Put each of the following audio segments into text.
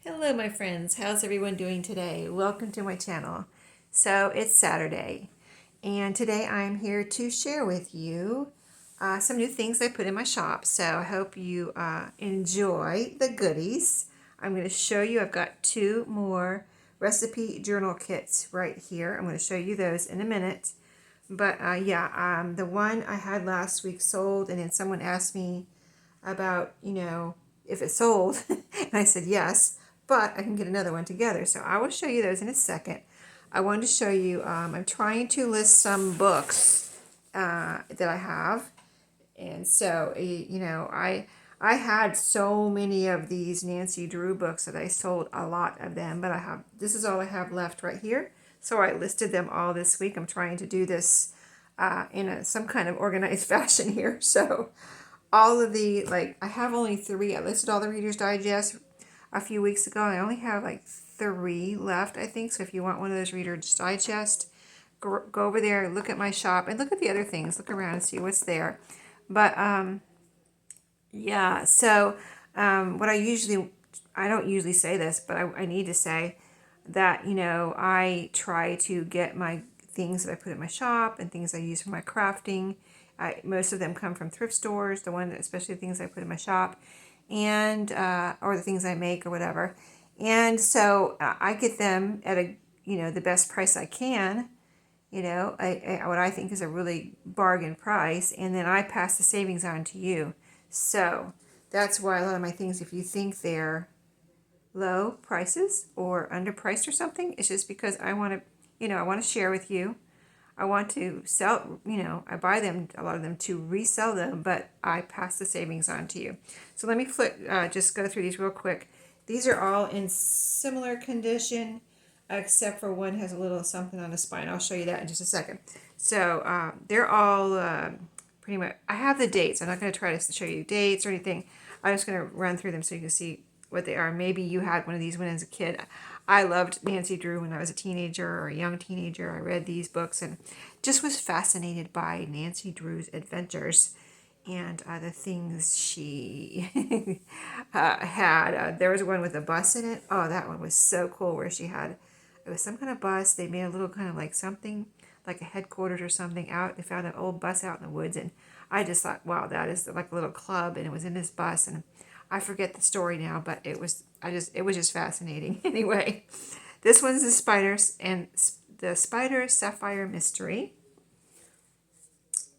Hello my friends, how's everyone doing today? Welcome to my channel. So it's Saturday and today I'm here to share with you some new things I put in my shop. So I hope you enjoy the goodies. I'm going to show you, I've got two more recipe journal kits right here. I'm going to show you those in a minute. But the one I had last week sold, and then someone asked me about, if it sold. And I said yes, but I can get another one together. So I will show you those in a second. I wanted to show you, I'm trying to list some books that I have. And so, I had so many of these Nancy Drew books that I sold a lot of them, but this is all I have left right here. So I listed them all this week. I'm trying to do this in some kind of organized fashion here. So all of I have only three. I listed all the Reader's Digest a few weeks ago. I only have like three left, I think. So if you want one of those Reader's Digest, go over there, look at my shop, and look at the other things. Look around and see what's there. But yeah, so what I don't usually say this, but I need to say that, I try to get my things that I put in my shop and things I use for my crafting. Most of them come from thrift stores, especially the things I put in my shop, and or the things I make or whatever. And so I get them at the best price I can, what I think is a really bargain price, and then I pass the savings on to you. So that's why a lot of my things, if you think they're low prices or underpriced or something, it's just because I want to share with you. I want to sell, I buy them, a lot of them, to resell them, but I pass the savings on to you. So let me just go through these real quick. These are all in similar condition, except for one has a little something on the spine. I'll show you that in just a second. So they're all pretty much, I have the dates. I'm not going to try to show you dates or anything. I'm just going to run through them so you can see what they are. Maybe you had one of these when as a kid. I loved Nancy Drew when I was a teenager or a young teenager. I read these books and just was fascinated by Nancy Drew's adventures and the things she had. There was one with a bus in it. Oh, that one was so cool, where it was some kind of bus. They made a little kind of like something, like a headquarters or something out. They found an old bus out in the woods, and I just thought, wow, that is like a little club, and it was in this bus, and I forget the story now, but it was just fascinating. Anyway, this one's the Spider Sapphire Mystery.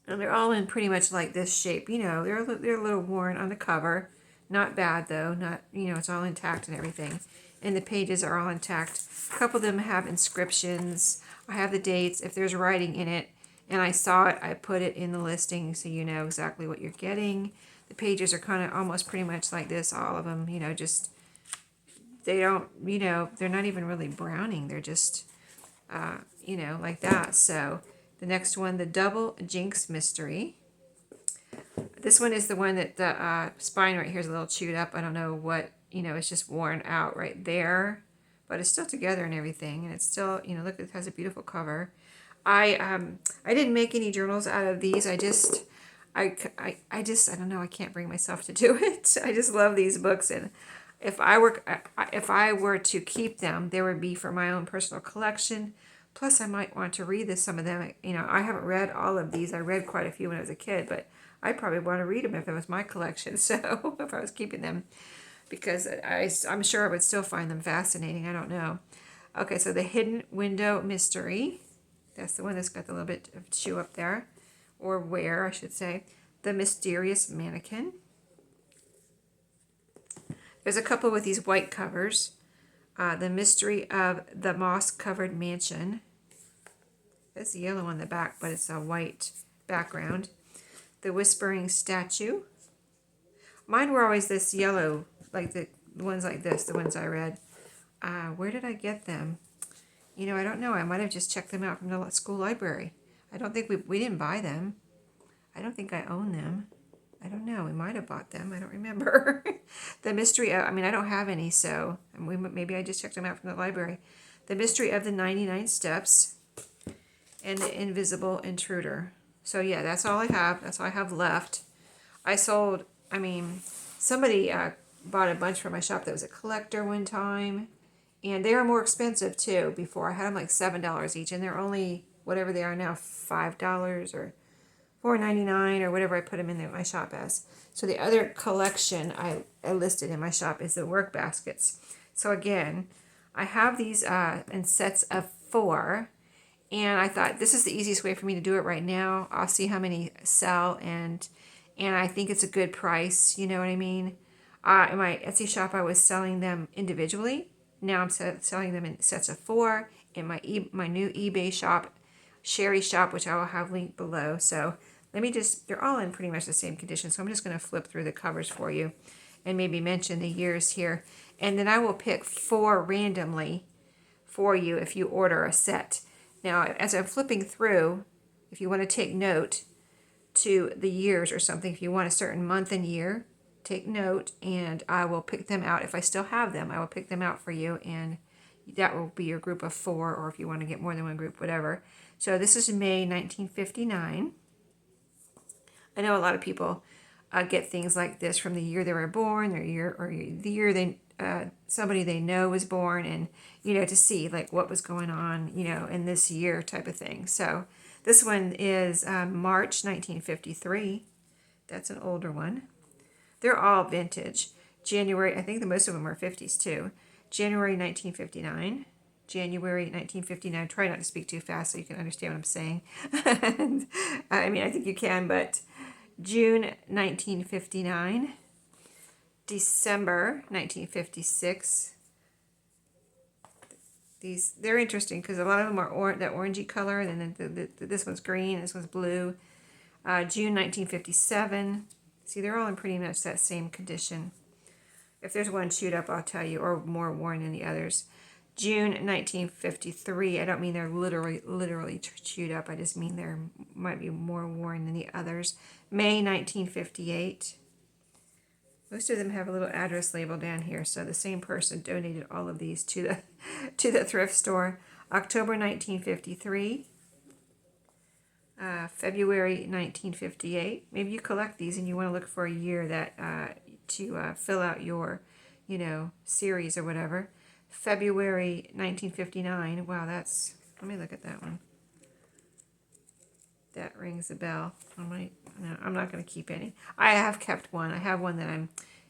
And they're all in pretty much like this shape. They're a little worn on the cover. Not bad though. Not, it's all intact and everything. And the pages are all intact. A couple of them have inscriptions. I have the dates. If there's writing in it and I saw it, I put it in the listing so you know exactly what you're getting. The pages are kind of almost pretty much like this, all of them, just, they don't, they're not even really browning. They're just, like that. So the next one, the Double Jinx Mystery. This one is the one that the spine right here is a little chewed up. I don't know what, it's just worn out right there, but it's still together and everything. And it's still, look, it has a beautiful cover. I didn't make any journals out of these. I don't know, I can't bring myself to do it. I just love these books, and if I were to keep them, they would be for my own personal collection. Plus, I might want to read some of them. I haven't read all of these. I read quite a few when I was a kid, but I probably want to read them if it was my collection. So if I was keeping them, because I'm sure I would still find them fascinating. I don't know. Okay, so the Hidden Window Mystery. That's the one that's got the little bit of chew up there, or wear, I should say. The Mysterious Mannequin. There's a couple with these white covers. The Mystery of the Moss-Covered Mansion. There's the yellow on the back, but it's a white background. The Whispering Statue. Mine were always this yellow, like the ones like this, the ones I read. Where did I get them? I don't know. I might have just checked them out from the school library. I don't think we didn't buy them. I don't think I own them. I don't know. We might have bought them. I don't remember. The Mystery of, I don't have any, so maybe I just checked them out from the library. The Mystery of the 99 Steps and The Invisible Intruder. So yeah, that's all I have. That's all I have left. I sold, somebody bought a bunch for my shop that was a collector one time. And they were more expensive too before. I had them like $7 each, and they're only whatever they are now, $5 or $4.99 or whatever I put them in my shop as. So the other collection I listed in my shop is the work baskets. So again, I have these in sets of 4, and I thought this is the easiest way for me to do it right now. I'll see how many sell, and I think it's a good price. You know what I mean? In my Etsy shop, I was selling them individually. Now I'm selling them in sets of 4 in my new eBay shop, Sheree shop, which I will have linked below. So let me just, they're all in pretty much the same condition. So I'm just going to flip through the covers for you and maybe mention the years here. And then I will pick 4 randomly for you if you order a set. Now, as I'm flipping through, if you want to take note to the years or something, if you want a certain month and year, take note, and I will pick them out. If I still have them, I will pick them out for you, and that will be your group of 4, or if you want to get more than one group, whatever. So this is May 1959. I know a lot of people get things like this from the year they were born, their year, or the year they somebody they know was born, and to see like what was going on in this year type of thing. So this one is March 1953. That's an older one. They're all vintage. January, I think the most of them are 50s too. January 1959. January 1959. Try not to speak too fast so you can understand what I'm saying. I mean, I think you can, but June 1959. December 1956. They're interesting because a lot of them are that orangey color, and then this one's green, this one's blue. June 1957. See, they're all in pretty much that same condition. If there's one chewed up, I'll tell you, or more worn than the others. June 1953. I don't mean they're literally chewed up. I just mean there might be more worn than the others. May 1958. Most of them have a little address label down here, so the same person donated all of these to the thrift store. October 1953. February 1958. Maybe you collect these and you want to look for a year that to fill out your, series or whatever. February 1959. Wow, let me look at that one. That rings a bell. I'm not going to keep any. I have kept one. I have one that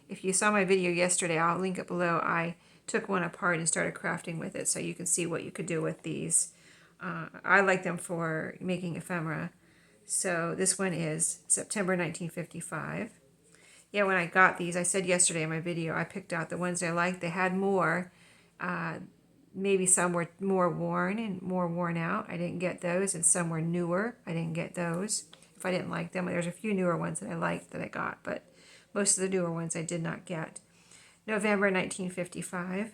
if you saw my video yesterday, I'll link it below. I took one apart and started crafting with it so you can see what you could do with these. I like them for making ephemera. So this one is September 1955. Yeah, when I got these, I said yesterday in my video, I picked out the ones I liked. They had more. Maybe some were more worn and more worn out. I didn't get those. And some were newer. I didn't get those. If I didn't like them, there's a few newer ones that I liked that I got, but most of the newer ones I did not get. November 1955.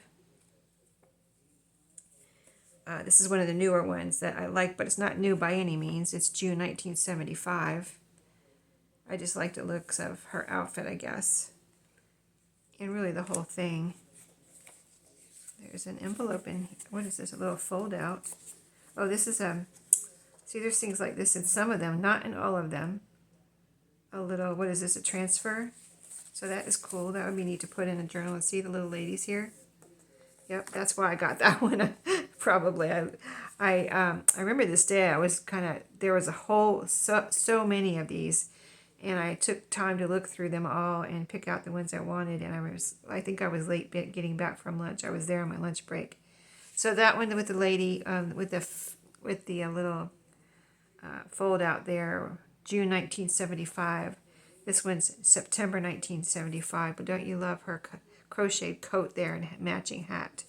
This is one of the newer ones that I like, but it's not new by any means. It's June 1975. I just like the looks of her outfit, I guess. And really the whole thing. There's an envelope in here. What is this? A little fold out. Oh, this is see, there's things like this in some of them, not in all of them. A little, what is this, a transfer? So that is cool. That would be neat to put in a journal and see the little ladies here. Yep, that's why I got that one. Probably. I remember this day I was there was a whole, so many of these, and I took time to look through them all and pick out the ones I wanted, and I think I was late getting back from lunch. I was there on my lunch break. So that one with the lady, with the little fold out there, June 1975. This one's September 1975. But don't you love her crocheted coat there and matching hat?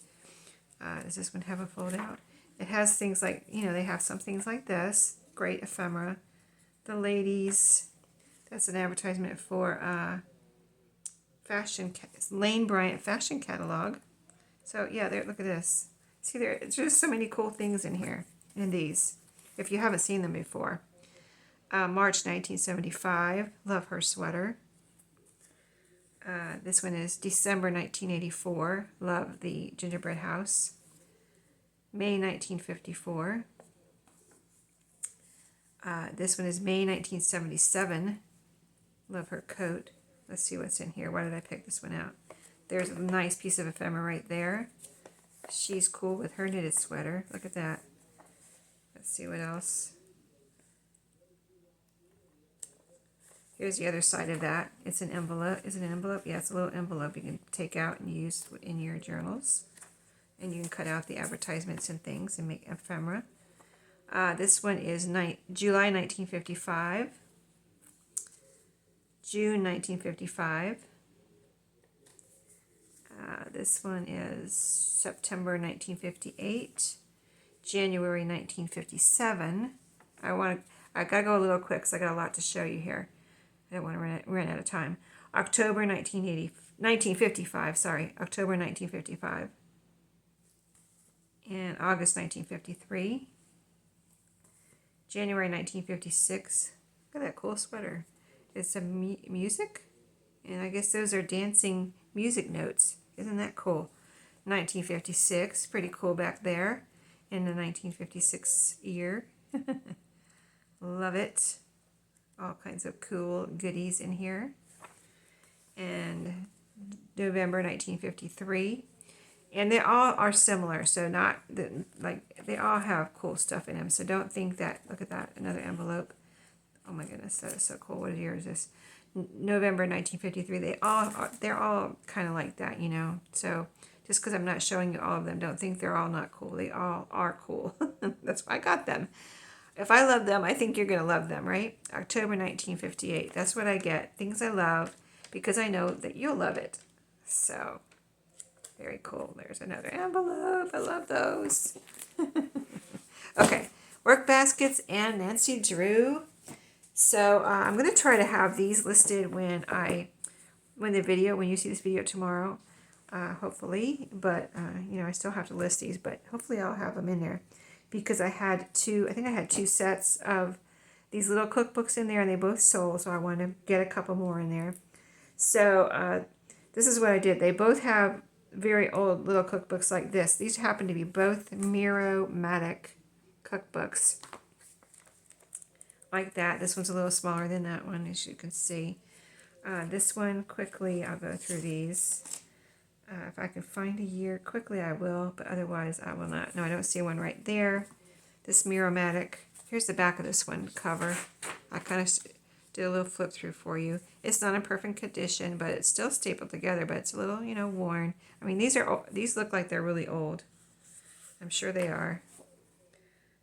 Does this one have a fold out? It has things like, they have some things like this. Great ephemera. The ladies, that's an advertisement for Lane Bryant fashion catalog. So yeah, look at this. See, there's just so many cool things in here, in these, if you haven't seen them before. March 1975, love her sweater. This one is December 1984, love the gingerbread house. May 1954. This one is May 1977, love her coat. Let's see what's in here. Why did I pick this one out? There's a nice piece of ephemera right there. She's cool with her knitted sweater. Look at that. Let's see what else. Here's the other side of that. It's an envelope. Is it an envelope? Yeah, it's a little envelope you can take out and use in your journals. And you can cut out the advertisements and things and make ephemera. This one is July 1955. June 1955. This one is September 1958. January 1957. I gotta go a little quick because I got a lot to show you here. I don't want to run out of time. October 1955, sorry, October 1955. And August 1953. January 1956. Look at that cool sweater. It's a music, and I guess those are dancing music notes. Isn't that cool? 1956, pretty cool back there in the 1956 year. Love it. All kinds of cool goodies in here. And November 1953. And they all are similar, so not like they all have cool stuff in them. So don't think that. Look at that, another envelope. Oh my goodness, that is so cool. What year is this? November 1953. They're all kind of like that, you know. So just because I'm not showing you all of them, don't think they're all not cool. They all are cool. That's why I got them. If I love them, I think you're going to love them, right? October 1958. That's what I get. Things I love because I know that you'll love it. So, very cool. There's another envelope. I love those. Okay. Work baskets and Nancy Drew. So, I'm going to try to have these listed when you see this video tomorrow, hopefully. But, I still have to list these, but hopefully I'll have them in there. Because I had two sets of these little cookbooks in there, and they both sold, so I want to get a couple more in there. So this is what I did. They both have very old little cookbooks like this. These happen to be both Miro-matic cookbooks. Like that. This one's a little smaller than that one, as you can see. This one, quickly, I'll go through these. If I can find a year quickly, I will, but otherwise I will not. No, I don't see one right there. This Miro-matic. Here's the back of this one cover. I kind of did a little flip through for you. It's not in perfect condition, but it's still stapled together, but it's a little, worn. I mean, these look like they're really old. I'm sure they are.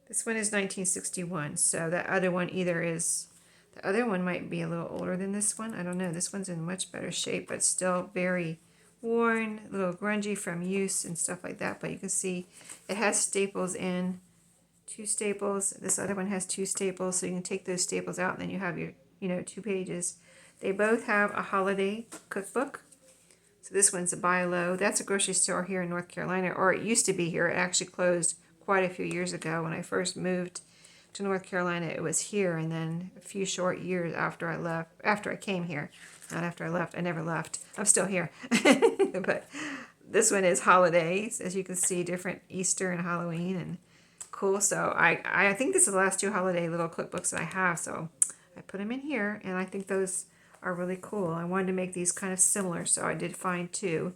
This one is 1961, so that other one the other one might be a little older than this one. I don't know. This one's in much better shape, but still very worn, a little grungy from use and stuff like that. But you can see it has staples in, 2 staples. This other one has 2 staples, so you can take those staples out and then you have your 2 pages. They both have a holiday cookbook. So this one's a buy low. That's a grocery store here in North Carolina, or it used to be here. It actually closed quite a few years ago. When I first moved to North Carolina, it was here, and then a few short years after I came here. Not after I left. I never left. I'm still here. But this one is holidays, as you can see, different Easter and Halloween, and cool. So I think this is the last 2 holiday little cookbooks that I have. So I put them in here, and I think those are really cool. I wanted to make these kind of similar, so I did find 2.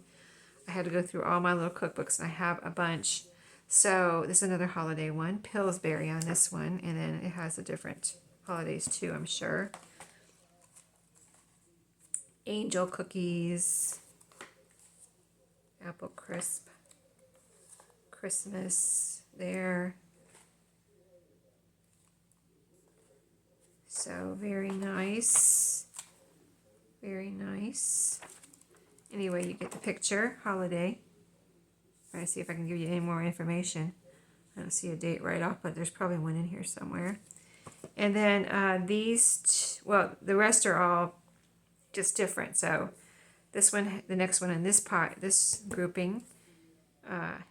I had to go through all my little cookbooks, and I have a bunch. So this is another holiday one. Pillsbury on this one, and then it has the different holidays too, I'm sure. Angel cookies, apple crisp, Christmas there. So very nice, very nice. Anyway, you get the picture, holiday. Trying to see if I can give you any more information. I don't see a date right off, but there's probably one in here somewhere. And then the rest are all just different. So this one, the next one in this grouping,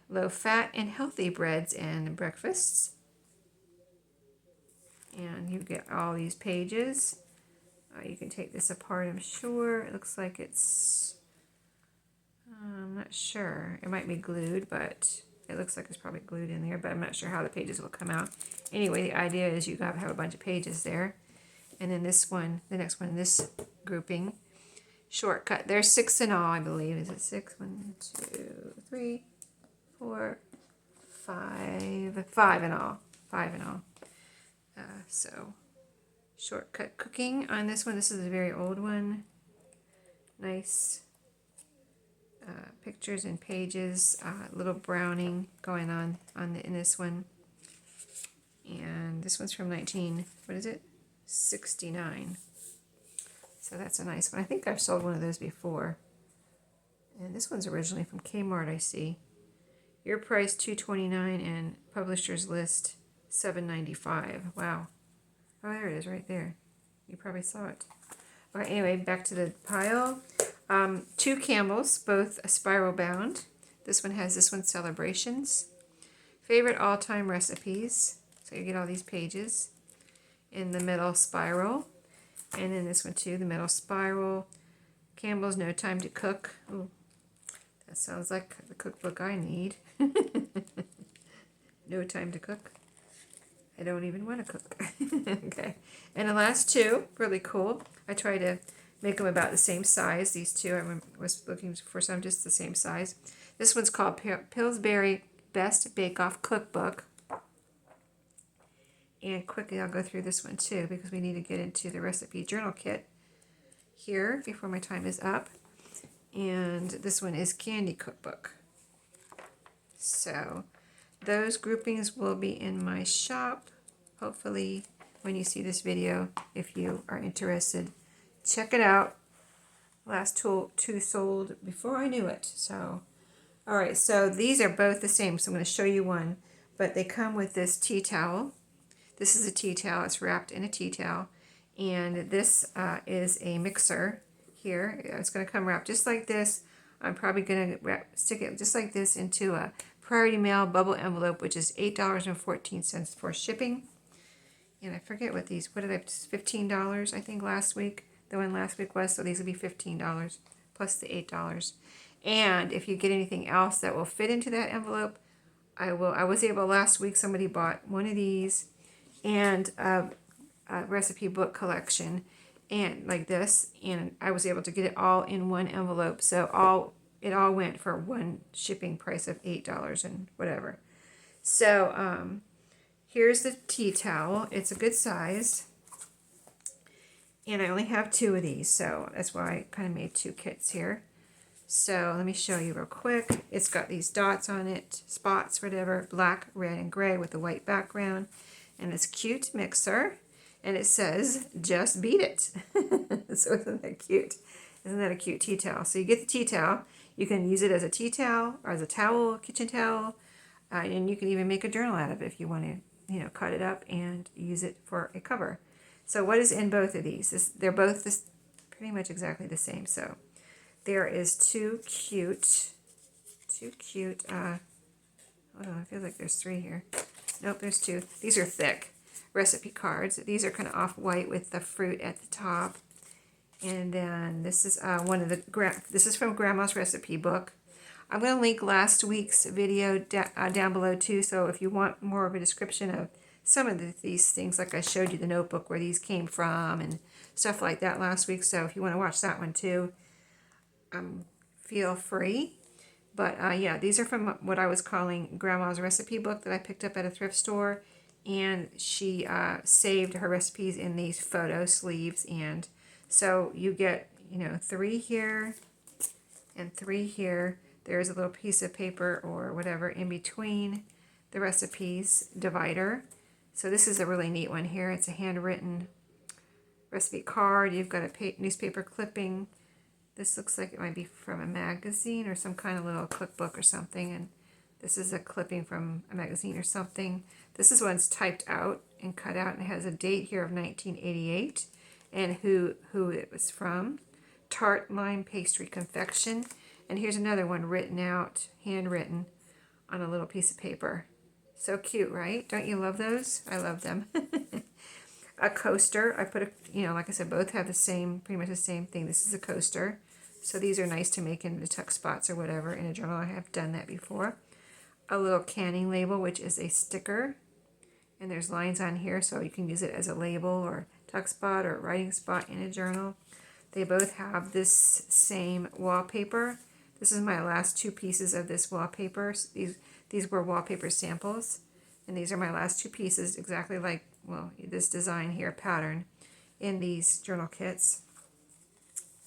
low fat and healthy breads and breakfasts. And you get all these pages. You can take this apart, I'm sure. It looks like it's, I'm not sure. It might be glued, but it looks like it's probably glued in there, but I'm not sure how the pages will come out. Anyway, the idea is you have a bunch of pages there. And then this one, the next one in this grouping, shortcut. There's 6 in all, I believe. Is it 6? 1, 2, 3, 4, 5. 5 in all. 5 in all. So shortcut cooking on this one. This is a very old one. Nice pictures and pages. Little browning going on in this one. And this one's from what is it? 69. So that's a nice one. I think I've sold one of those before. And this one's originally from Kmart, I see. Your price $2.29 and publisher's list $7.95. Wow. Oh, there it is right there. You probably saw it. Okay, anyway, back to the pile. 2 Campbells, both spiral bound. This one has celebrations. Favorite all-time recipes. So you get all these pages. In the middle, spiral. And then this one too, the middle spiral. Campbell's No Time to Cook. Ooh, that sounds like the cookbook I need. No Time to Cook. I don't even want to cook. Okay. And the last 2, really cool. I try to make them about the same size. These 2, I was looking for some just the same size. This one's called Pillsbury Best Bake Off Cookbook. And quickly I'll go through this one too because we need to get into the recipe journal kit here before my time is up. And this one is Candy Cookbook. So those groupings will be in my shop. Hopefully when you see this video, if you are interested, check it out. Last 2 sold before I knew it. So, all right, so these are both the same. So I'm going to show you one, but they come with this tea towel. This is a tea towel. It's wrapped in a tea towel. And this is a mixer here. It's going to come wrapped just like this. I'm probably going to stick it just like this into a Priority Mail bubble envelope, which is $8.14 for shipping. And I forget what did I, $15 I think last week. The one last week was, so these will be $15 plus the $8. And if you get anything else that will fit into that envelope, I was able last week, somebody bought one of these and a recipe book collection and like this, and I was able to get it all in one envelope. So it all went for one shipping price of $8 and whatever. So here's the tea towel. It's a good size. And I only have 2 of these, so that's why I kind of made 2 kits here. So let me show you real quick. It's got these dots on it, spots, whatever, black, red, and gray with a white background. And this cute mixer. And it says, just beat it. So isn't that cute? Isn't that a cute tea towel? So you get the tea towel. You can use it as a tea towel or as a towel, kitchen towel. And you can even make a journal out of it if you want to, cut it up and use it for a cover. So what is in both of these? They're both pretty much exactly the same. So there is two cute, hold on, I feel like there's 3 here. Nope, there's 2. These are thick recipe cards. These are kind of off-white with the fruit at the top. And then this is this is from Grandma's Recipe Book. I'm going to link last week's video down below too, so if you want more of a description of some of these things, like I showed you the notebook where these came from and stuff like that last week. So if you want to watch that one too, feel free. But yeah, these are from what I was calling Grandma's Recipe Book that I picked up at a thrift store. And she saved her recipes in these photo sleeves. And so you get, 3 here and 3 here. There's a little piece of paper or whatever in between the recipes divider. So this is a really neat one here. It's a handwritten recipe card. You've got a newspaper clipping. This looks like it might be from a magazine or some kind of little cookbook or something. And this is a clipping from a magazine or something. This is one's typed out and cut out, and it has a date here of 1988 and who it was from. Tart Lime Pastry Confection. And here's another one written out, handwritten on a little piece of paper. So cute, right? Don't you love those? I love them. A coaster. I put like I said, both have pretty much the same thing. This is a coaster. So these are nice to make into tuck spots or whatever in a journal. I have done that before. A little canning label, which is a sticker. And there's lines on here, so you can use it as a label or tuck spot or writing spot in a journal. They both have this same wallpaper. This is my last two pieces of this wallpaper. These were wallpaper samples, and these are my last two pieces, exactly like, well, this design here, pattern, in these journal kits.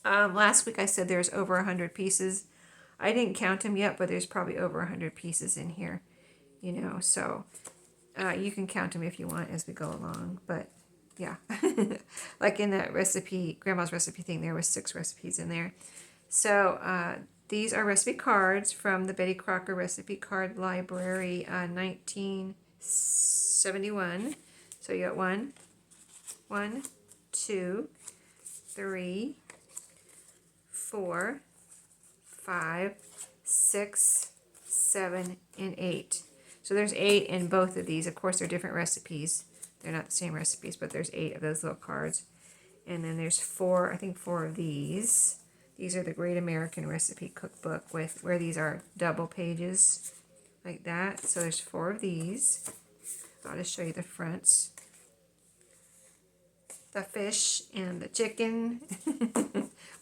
Last week I said there's over 100 pieces. I didn't count them yet, but there's probably over 100 pieces in here, you know, so you can count them if you want as we go along, but yeah. Like in that recipe, Grandma's recipe thing, there was 6 recipes in there. So these are recipe cards from the Betty Crocker Recipe Card Library, 1971. So you got 1, 2, 3, 4, 5, 6, 7, and 8. So there's 8 in both of these. Of course, they're different recipes. They're not the same recipes, but there's 8 of those little cards. And then there's 4, I think 4 of these. These are the Great American Recipe Cookbook, with where these are double pages like that. So there's 4 of these. I'll just show you the fronts. The fish and the chicken.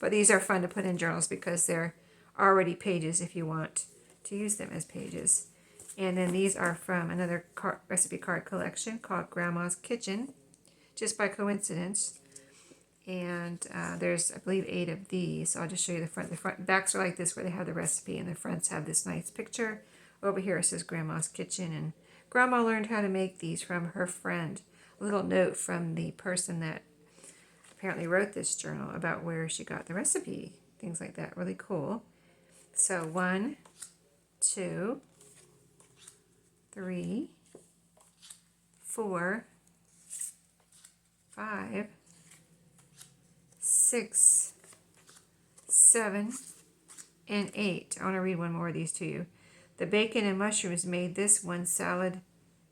But these are fun to put in journals because they're already pages if you want to use them as pages. And then these are from another recipe card collection called Grandma's Kitchen, just by coincidence. And there's, I believe, 8 of these. So I'll just show you the front. The front backs are like this, where they have the recipe, and the fronts have this nice picture. Over here it says Grandma's Kitchen, and Grandma learned how to make these from her friend. A little note from the person that apparently wrote this journal about where she got the recipe. Things like that. Really cool. So 1, 2, 3, 4, 5, 6, 7, and 8. I want to read one more of these to you. The bacon and mushrooms made this one salad.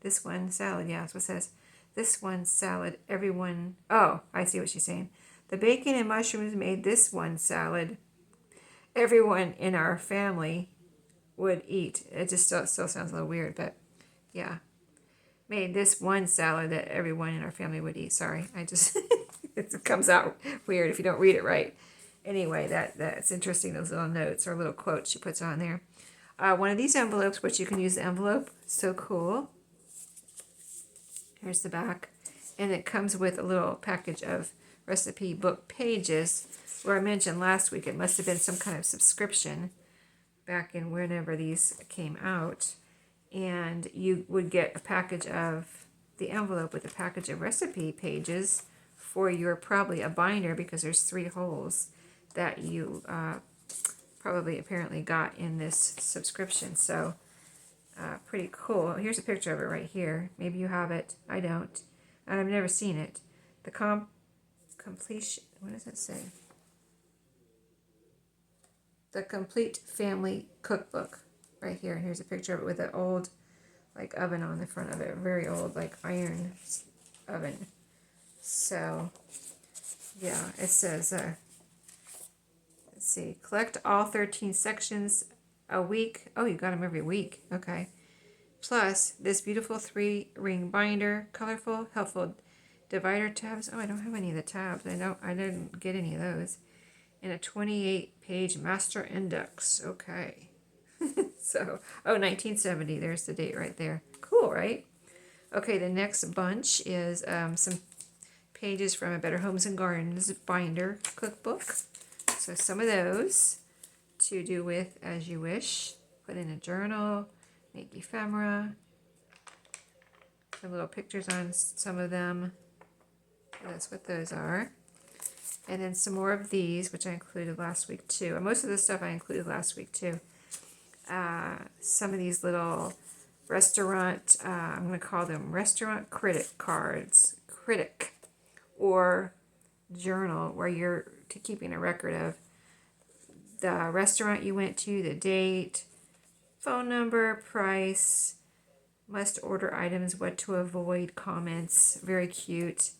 This one salad, yeah, that's what it says. This one salad, everyone. Oh, I see what she's saying. The bacon and mushrooms made this one salad everyone in our family would eat. It just still sounds a little weird, but yeah. Made this one salad that everyone in our family would eat. Sorry, I just, it comes out weird if you don't read it right. Anyway, that's interesting, those little notes or little quotes she puts on there. One of these envelopes, which you can use the envelope, so cool. Here's the back. And it comes with a little package of recipe book pages, where I mentioned last week it must have been some kind of subscription back in whenever these came out. And you would get a package of the envelope with a package of recipe pages for your, probably a binder, because there's 3 holes that you probably apparently got in this subscription. So pretty cool. Here's a picture of it right here. Maybe you have it. I don't. And I've never seen it. The completion, what does it say? The Complete Family Cookbook. Right here. Here's a picture of it with an old, like, oven on the front of it. Very old, like, iron oven. So, yeah, it says, let's see, collect all 13 sections a week. Oh, you got them every week. Okay. Plus, this beautiful 3-ring binder, colorful, helpful divider tabs. Oh, I don't have any of the tabs. I didn't get any of those. And a 28-page master index. Okay. So, oh, 1970, there's the date right there. Cool, right? Okay, the next bunch is some pages from a Better Homes and Gardens binder cookbook. So some of those to do with as you wish. Put in a journal, make ephemera. Some little pictures on some of them. That's what those are. And then some more of these, which I included last week too. And most of the stuff I included last week too. Some of these little restaurant, I'm going to call them restaurant critic cards, critic, or journal, where you're keeping a record of the restaurant you went to, the date, phone number, price, must order items, what to avoid, comments. Very cute.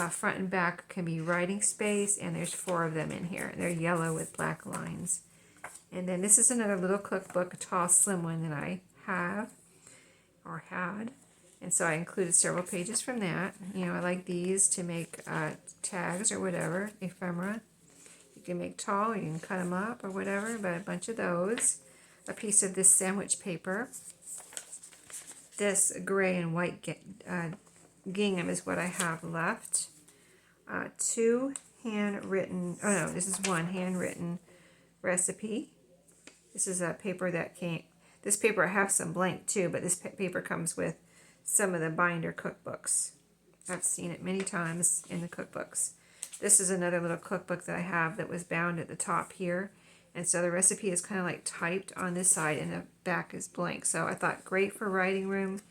Front and back can be writing space, and there's 4 of them in here. They're yellow with black lines. And then this is another little cookbook, a tall, slim one that I have, or had. And so I included several pages from that. You know, I like these to make tags or whatever, ephemera. can make tall, you can cut them up or whatever, but a bunch of those. A piece of this sandwich paper. This gray and white gingham is what I have left. Two handwritten, oh no, this is one handwritten recipe. This is a paper that came, this paper I have some blank too, but this paper comes with some of the binder cookbooks. I've seen it many times in the cookbooks. This is another little cookbook that I have that was bound at the top here. And so the recipe is kind of like typed on this side and the back is blank. So I thought great for writing room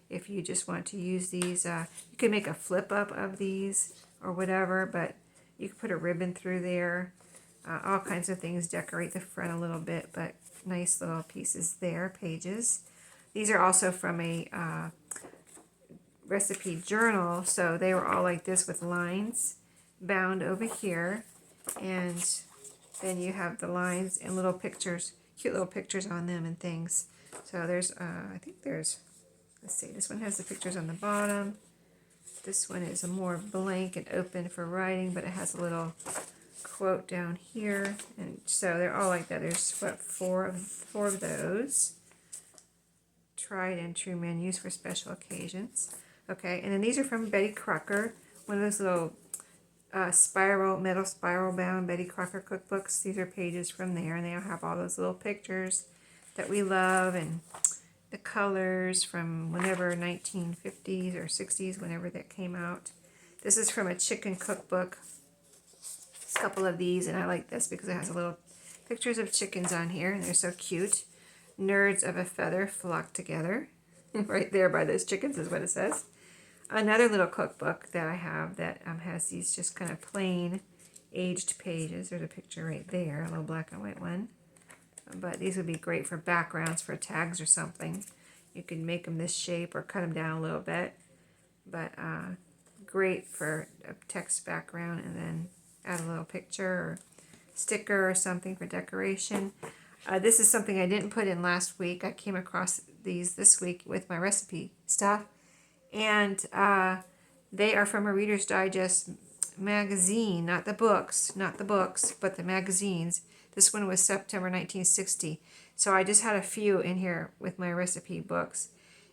if you just want to use these. You can make a flip up of these or whatever, but you can put a ribbon through there. All kinds of things, decorate the front a little bit, but nice little pieces there, pages. These are also from a recipe journal, so they were all like this with lines bound over here, and then you have the lines and little pictures, cute little pictures on them and things. So there's, I think there's, let's see, this one has the pictures on the bottom. This one is a more blank and open for writing, but it has a little quote down here, and so they're all like that. There's what, four of those. Tried and true menus for special occasions. Okay, and then these are from Betty Crocker, one of those little metal spiral bound Betty Crocker cookbooks. These are pages from there, and they have all those little pictures that we love and the colors from whenever 1950s or 60s, whenever that came out. This is from a chicken cookbook. A couple of these, and I like this because it has a little pictures of chickens on here, and they're so cute. Nerds of a feather flock together. Right there by those chickens is what it says. Another little cookbook that I have that has these just kind of plain aged pages. There's a picture right there, a little black and white one. But these would be great for backgrounds, for tags or something. You can make them this shape or cut them down a little bit. But great for a text background, and then add a little picture or sticker or something for decoration. This is something I didn't put in last week. I came across these this week with my recipe stuff. And they are from a Reader's Digest magazine, not the books, but the magazines. This one was September 1960. So I just had a few in here with my recipe books.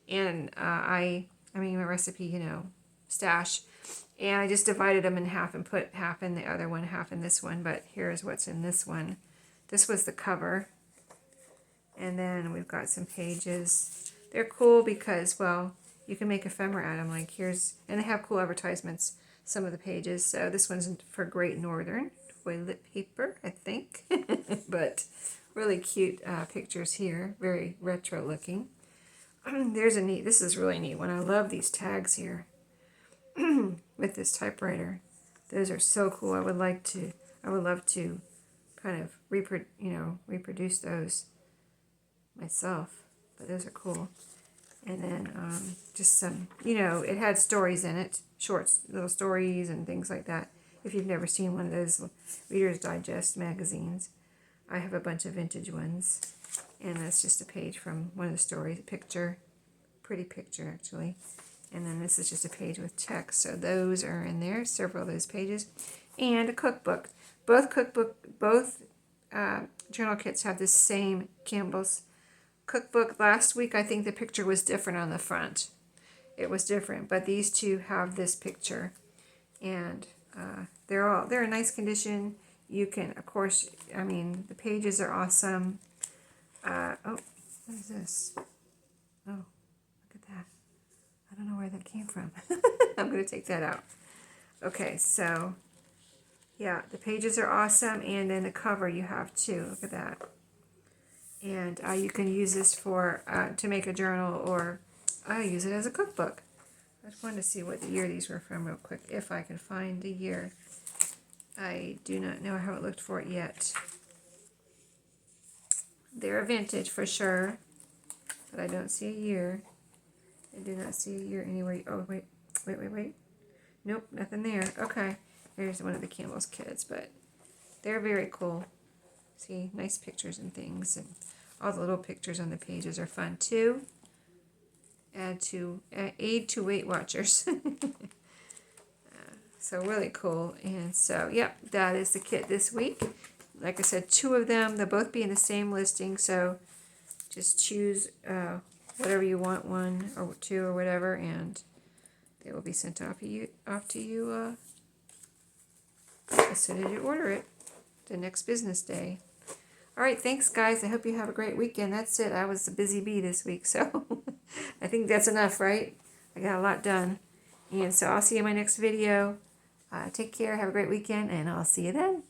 And I mean my recipe, stash. And I just divided them in half and put half in the other one, half in this one. But here's what's in this one. This was the cover. And then we've got some pages. They're cool because, well, you can make ephemera out of them. Like here's, and they have cool advertisements, some of the pages. So this one's for Great Northern toilet paper, I think. But really cute pictures here. Very retro looking. There's a neat, this is really neat one. I love these tags here with this typewriter. Those are so cool. I would love to kind of reproduce those myself, but those are cool. And then just some, it had stories in it, shorts, little stories and things like that. If you've never seen one of those Reader's Digest magazines, I have a bunch of vintage ones, and that's just a page from one of the stories, a picture, pretty picture actually. And then this is just a page with text, so those are in there, several of those pages, and a cookbook. Both journal kits have the same Campbell's cookbook. Last week I think the picture was different on the front. It was different, but these two have this picture, and they're in nice condition. You can, of course, the pages are awesome. Oh, what is this? Oh, look at that. I don't know where that came from. I'm going to take that out. Okay, so yeah, the pages are awesome, and then the cover you have too. Look at that. And you can use this for to make a journal, or I use it as a cookbook. I just wanted to see what year these were from real quick, if I can find the year. I do not know. I haven't looked for it yet. They're a vintage for sure, but I don't see a year. I do not see a year anywhere. Oh, wait. Nope, nothing there. Okay, here's one of the Campbell's kids, but they're very cool. See, nice pictures and things, and all the little pictures on the pages are fun too. Aid to Weight Watchers. So really cool. And so, yep, that is the kit this week. Like I said, 2 of them. They'll both be in the same listing. So just choose whatever you want, 1 or 2 or whatever, and they will be sent off to you as soon as you order it, the next business day. All right, thanks, guys. I hope you have a great weekend. That's it. I was a busy bee this week, so I think that's enough, right? I got a lot done. And so I'll see you in my next video. Take care. Have a great weekend, and I'll see you then.